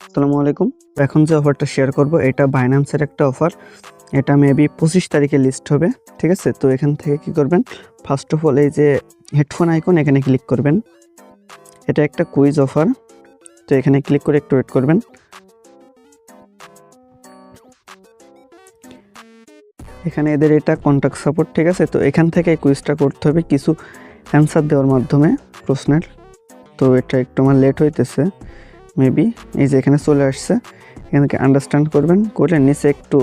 আসসালামু আলাইকুম। এখন যে অফারটা শেয়ার করব এটা বাইন্যান্সের একটা অফার। এটা মেবি 25 তারিখে লিস্ট হবে, ঠিক আছে? তো এখান থেকে কি করবেন, ফার্স্ট অফ অল এই যে হেডফোন আইকন এখানে ক্লিক করবেন। এটা একটা কুইজ অফার, তো এখানে ক্লিক করে একটু ওয়েট করবেন। এখানে এদের এটা কন্ট্যাক্ট সাপোর্ট, ঠিক আছে? তো এখান থেকে কুইজটা করতে হবে কিছু অ্যান্সার দেওয়ার মাধ্যমে প্রশ্নের। তো এটা একটু আমার লেট হইতেছে মেবি। এই যে এখানে চলে আসছে, এখান থেকে আন্ডারস্ট্যান্ড করবেন, করে নিচে একটু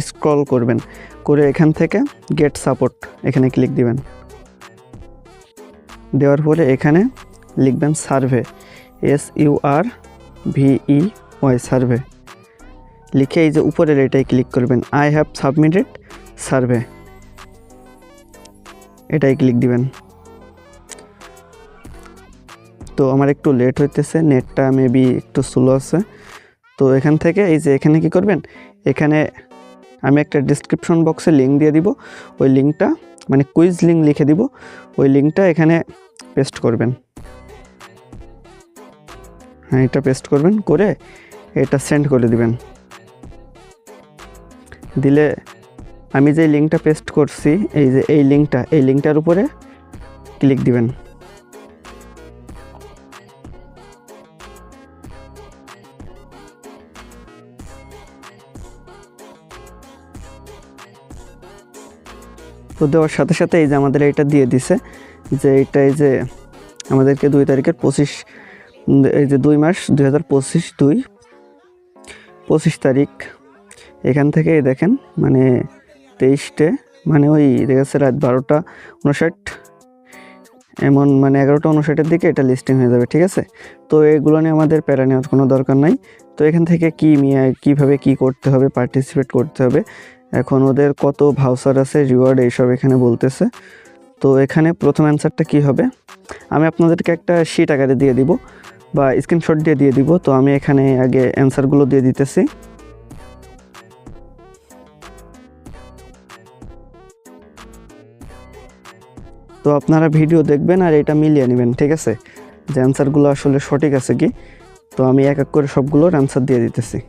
স্ক্রল করবেন, করে এখান থেকে গেট সাপোর্ট এখানে ক্লিক দিবেন। দেওয়ার পরে এখানে লিখবেন সার্ভে, SURVEY সার্ভে লিখে এই যে উপরের এটাই ক্লিক করবেন, আই হ্যাভ সাবমিটেড সার্ভে, এটাই ক্লিক দিবেন। তো আমার একটু লেট হইতেছে, নেটটা মেবি একটু স্লো আছে। তো এখান থেকে এই যে এখানে কি করবেন, এখানে আমি একটা ডিসক্রিপশন বক্সে লিঙ্ক দিয়ে দিব, ওই লিঙ্কটা মানে কুইজ লিঙ্ক লিখে দিব, ওই লিঙ্কটা এখানে পেস্ট করবেন। হ্যাঁ, এটা পেস্ট করবেন, করে এটা সেন্ড করে দিবেন। দিলে আমি যে লিঙ্কটা পেস্ট করছি, এই যে এই লিঙ্কটার উপরে ক্লিক দিবেন। তো দেওয়ার সাথে সাথে এই যে আমাদের এটা দিয়ে দিছে যে এটা এই যে আমাদেরকে 2 তারিখের 25 এই যে 2 মাস 2025 25 তারিখ এখান থেকে দেখেন মানে 23টে মানে ওই দেখেছে রাত 12:59 এমন মানে 11:59-এর দিকে এটা লিস্টিং হয়ে যাবে, ঠিক আছে? তো এগুলো নিয়ে আমাদের প্যারা নেওয়ার কোনো দরকার নাই। তো এখান থেকে কীভাবে কি করতে হবে, পার্টিসিপেট করতে হবে, এখন ওদের কত ভাউচার আছে, রিওয়ার্ড, এইসব এখানে বলতেছে। তো এখানে প্রথম অ্যান্সারটা কি হবে, আমি আপনাদেরকে একটা শিট আকারে দিয়ে দিব বা স্ক্রিনশট দিয়ে দিব। তো আমি এখানে আগে অ্যান্সারগুলো দিয়ে দিতেছি। তো আপনারা ভিডিও দেখবেন আর এটা মিলিয়ে নেবেন, ঠিক আছে, যে অ্যান্সারগুলো আসলে সঠিক আছে কি। তো আমি এক এক করে সবগুলোর অ্যান্সার দিয়ে দিতেছি।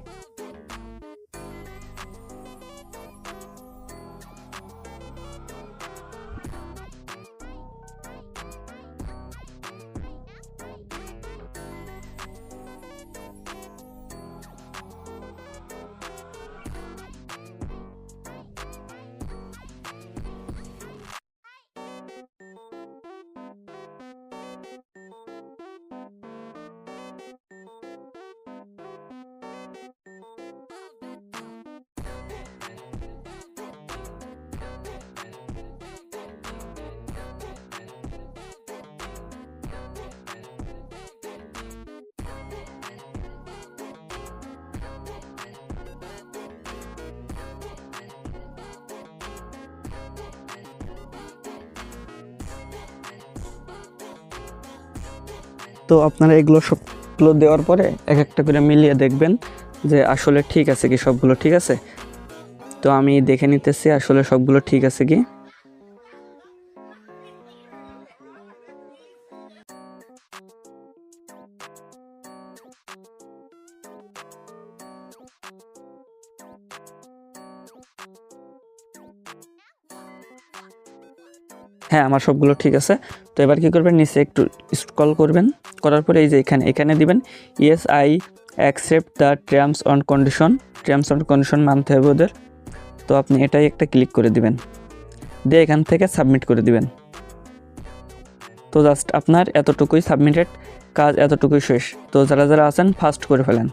তো আপনারা এগুলো সবগুলো দেওয়ার পরে এক একটা করে মিলিয়ে দেখবেন যে আসলে ঠিক আছে কি, সবগুলো ঠিক আছে। তো আমি দেখে নিতেছি আসলে সবগুলো ঠিক আছে কি। হ্যাঁ, আমার সবগুলো ঠিক আছে। তো এবার কি করবেন, নিচে একটু স্ক্রল করবেন, করার পরে এই যে এখানে দিবেন yes I accept the terms and condition মানতে হবে ওদের। তো আপনি এটাই একটা ক্লিক করে দিবেন, দিয়ে এখান থেকে সাবমিট করে দিবেন। তো জাস্ট আপনার এতটুকুই সাবমিটেড, কাজ এতটুকুই শেষ। তো যারা আছেন ফাস্ট করে ফেলেন।